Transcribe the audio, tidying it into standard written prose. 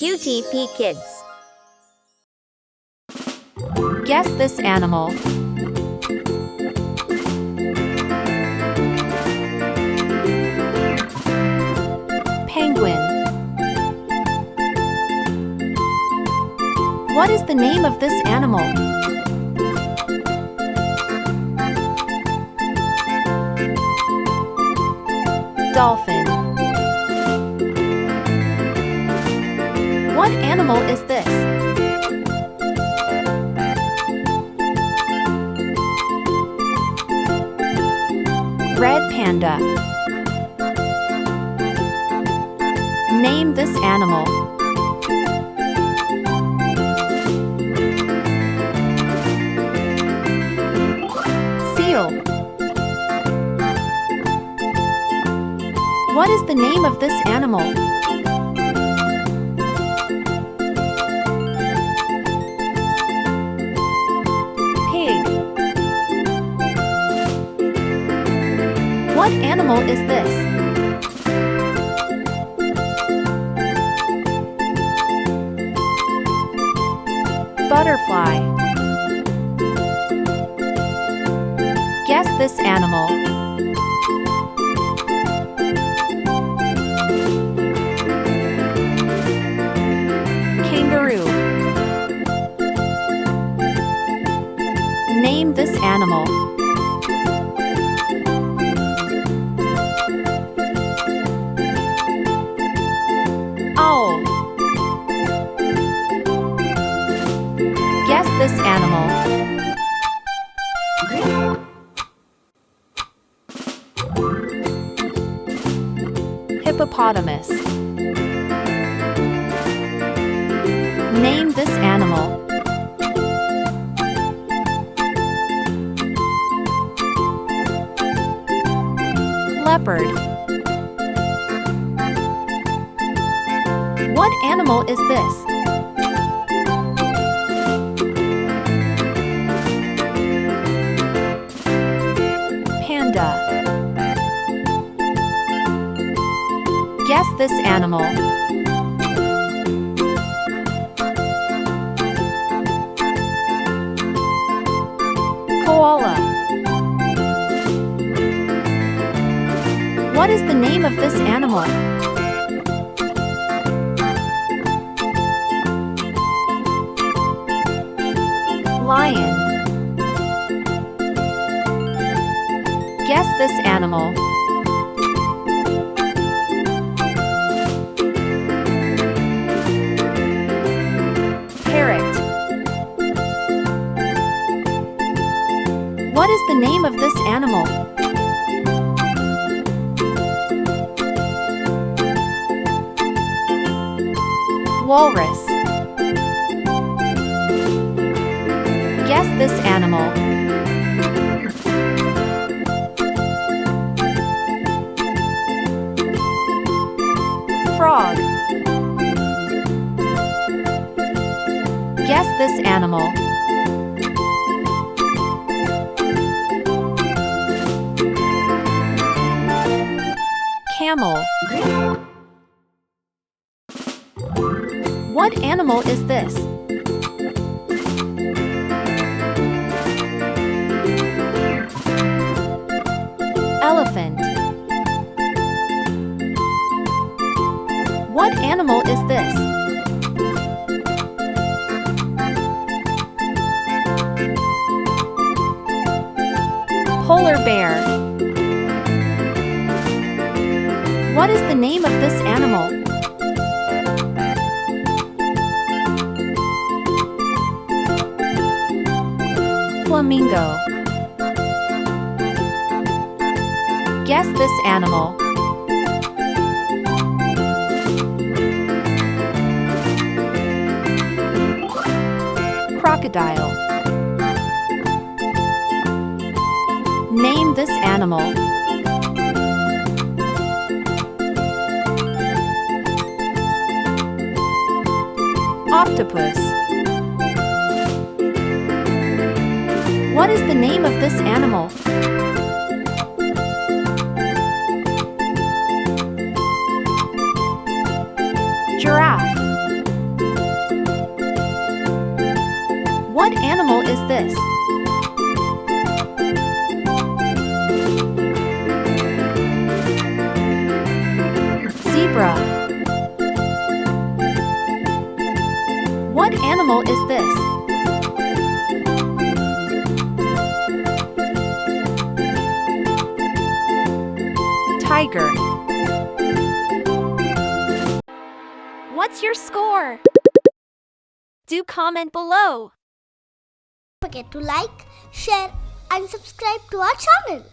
QTP Kids. Guess this animal. Penguin. What is the name of this animal? Dolphin. What animal is this? Red panda. Name this animal. Seal. What is the name of this animal? Pig. What animal is this? Butterfly. Guess this animal. Kangaroo. Name this animal. Owl. Guess this animal. Hippopotamus. Name this animal. Leopard. What animal is this? Panda. Guess this animal. Koala. What is the name of this animal? Lion. Guess this animal. Parrot. What is the name of this animal? Walrus. Guess this animal. Frog. Guess this animal. Camel. What animal is this? Elephant. What animal is this? Polar bear. What is the name of this animal? Flamingo. Guess this animal. Crocodile. Name this animal. Octopus. What is the name of this animal? Giraffe. What animal is this? Zebra. What animal is this? Tiger. What's your score? Do comment below. Don't forget to like, share and subscribe to our channel.